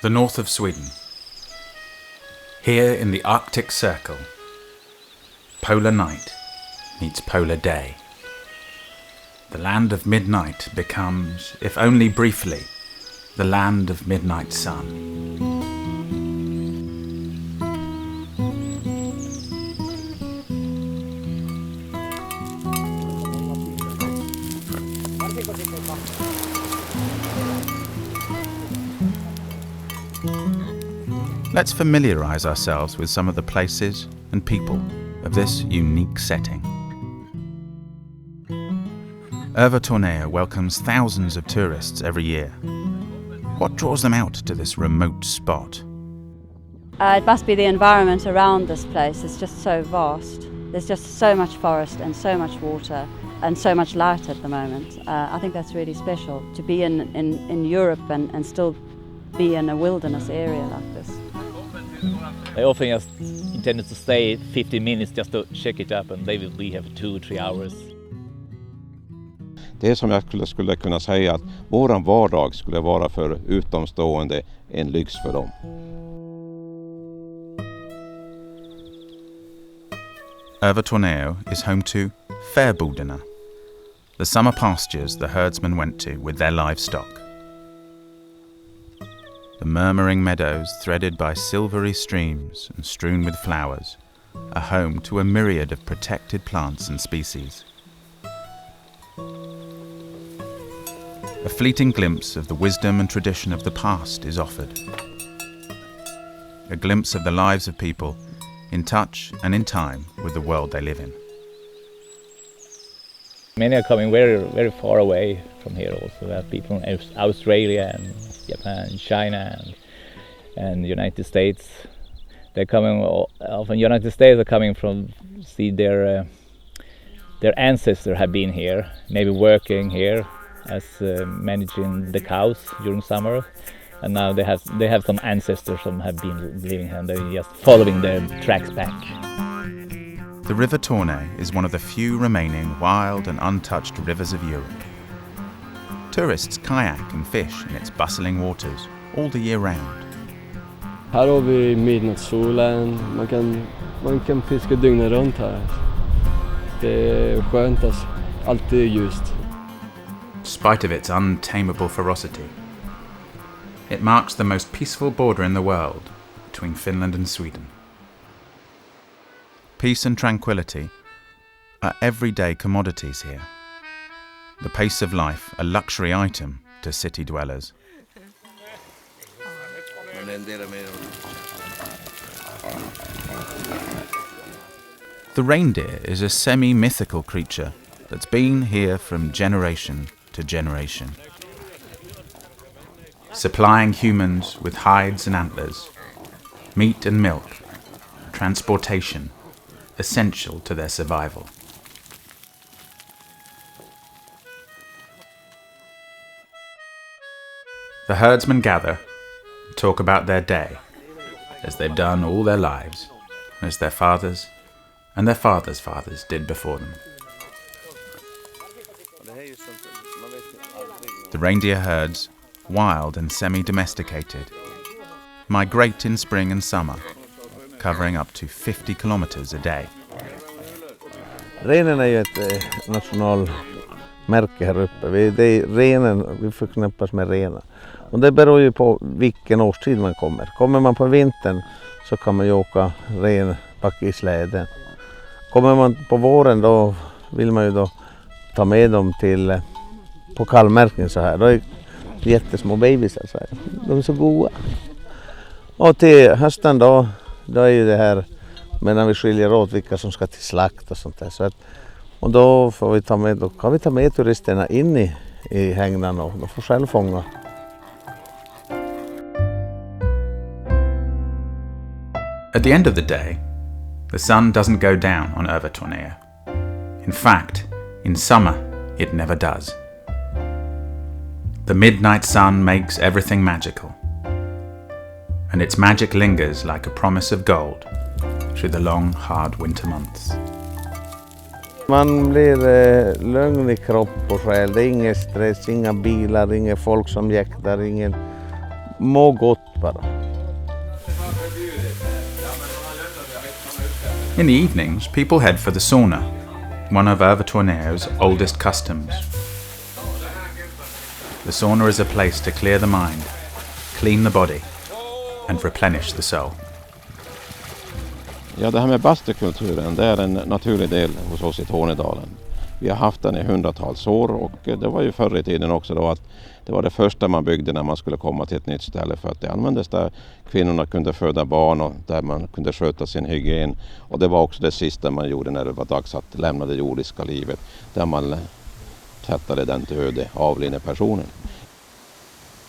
The north of Sweden. Here in the Arctic Circle, polar night meets polar day. The land of midnight becomes, if only briefly, the land of midnight sun. Let's familiarise ourselves with some of the places and people of this unique setting. Vertonea welcomes thousands of tourists every year. What draws them out to this remote spot? It must be the environment around this place. It's just so vast. There's just so much forest and so much water and so much light at the moment. I think that's really special to be in Europe and still be in a wilderness area like this. I often just intended to stay 15 minutes just to check it up, and they will be here for 2-3 hours. Det är som jag skulle kunna säga att våran vardag skulle vara för utomstående en lyx för dem. Vertonea is home to fäbodarna, the summer pastures the herdsmen went to with their livestock. The murmuring meadows threaded by silvery streams and strewn with flowers are home to a myriad of protected plants and species. A fleeting glimpse of the wisdom and tradition of the past is offered. A glimpse of the lives of people in touch and in time with the world they live in. Many are coming very, very far away from here also. There are people from Australia and Japan, China and United States. They're coming from United States. Are coming from see their ancestors have been here, maybe working here as managing the cows during summer, and now they have some ancestors who have been living here, and they're just following their tracks back. The River Torne is one of the few remaining wild and untouched rivers of Europe. Tourists kayak and fish in its bustling waters all the year round. Här har vi midnattssolen, man kan fiska dygnet runt här. Det är skönt alltså, alltid ljust. In spite of its untamable ferocity, it marks the most peaceful border in the world between Finland and Sweden. Peace and tranquility are everyday commodities here. The pace of life a luxury item to city dwellers. The reindeer is a semi-mythical creature that's been here from generation to generation, supplying humans with hides and antlers, meat and milk, transportation, essential to their survival. The herdsmen gather and talk about their day, as they've done all their lives, as their fathers and their fathers' fathers did before them. The reindeer herds, wild and semi-domesticated, migrate in spring and summer, covering up to 50 kilometers a day. Renen är ju ett nationalmärke här uppe. Vi förknippas med renar. Och det beror ju på vilken årstid man kommer. Kommer man på vintern så kan man ju åka renbacke i släden. Kommer man på våren då vill man ju då ta med dem till på kallmärkning så här. Då är jättesmå babysar så här. De är så goda. Och till hösten då är ju det här, men när vi skiljer åt vilka som ska till slakt och sånt där. Så att, och då kan vi ta med turisterna in i hägnan och de får själv fånga. At the end of the day, the sun doesn't go down on Vertonea. In fact, in summer, it never does. The midnight sun makes everything magical, and its magic lingers like a promise of gold through the long, hard winter months. Man blir lugn i kropp och själ. Det är ingen stress, inga bilar, inga folk som jäktar, må gott bara. In the evenings, people head for the sauna, one of Övertorneå's oldest customs. The sauna is a place to clear the mind, clean the body, and replenish the soul. Ja, det här med bastukulturen, det är en naturlig del hos oss i Tornedalen. Vi har haft den i hundratals år och det var ju förr i tiden också då att det var det första man byggde när man skulle komma till ett nytt ställe för att det användes där kvinnorna kunde föda barn och där man kunde sköta sin hygien. Och det var också det sista man gjorde när det var dags att lämna det jordiska livet, där man tvättade den döde avlidne personen.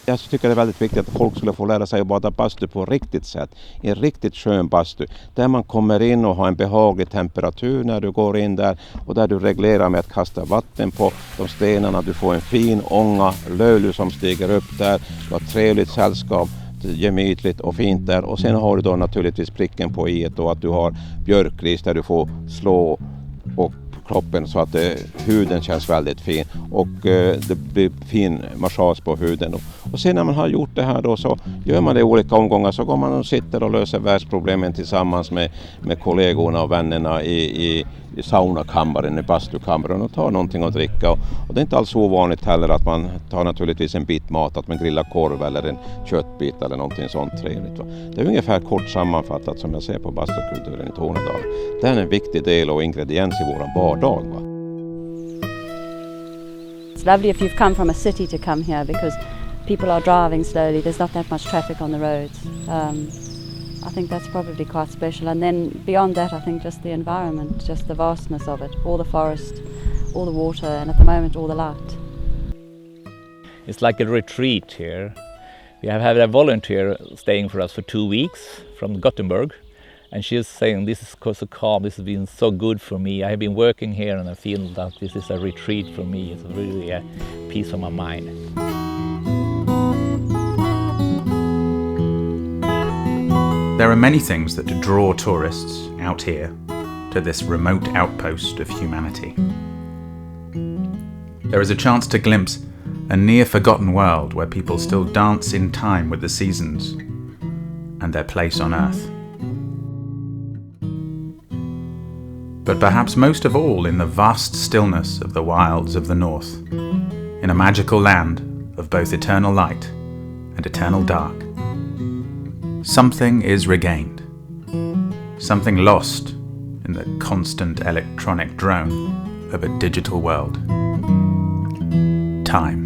Jag tycker det är väldigt viktigt att folk skulle få lära sig att bada bastu på riktigt sätt. En riktigt skön bastu. Där man kommer in och har en behaglig temperatur när du går in där. Och där du reglerar med att kasta vatten på de stenarna. Du får en fin ånga, löjlu som stiger upp där. Du har trevligt sällskap, gemytligt och fint där. Och sen har du då naturligtvis pricken på i då att du har björkris där du får slå och kroppen så att huden känns väldigt fin och det blir fin massage på huden. Och sen när man har gjort det här då så gör man det i olika omgångar, så går man och sitter och löser världsproblemen tillsammans med kollegorna och vännerna i saunakammaren, i bastukammaren och tar någonting att dricka. Och det är inte alls ovanligt heller att man tar naturligtvis en bit mat, att man grillar korv eller en köttbit eller någonting sånt trevligt. Va? Det är ungefär kort sammanfattat som jag ser på bastukulturen i Tornedalen. Det är en viktig del och ingrediens i våran vardag. Va? It's lovely if you've come from a city to come here because people are driving slowly, there's not that much traffic on the roads. I think that's probably quite special, and then beyond that I think just the environment, just the vastness of it, all the forest, all the water, and at the moment all the light. It's like a retreat here. We have had a volunteer staying for us for 2 weeks from Gothenburg, and she's saying this is so calm, this has been so good for me. I have been working here and I feel that this is a retreat for me. It's really a peace of my mind. There are many things that draw tourists out here to this remote outpost of humanity. There is a chance to glimpse a near-forgotten world where people still dance in time with the seasons and their place on Earth. But perhaps most of all in the vast stillness of the wilds of the north, in a magical land of both eternal light and eternal dark, something is regained, something lost in the constant electronic drone of a digital world. Time.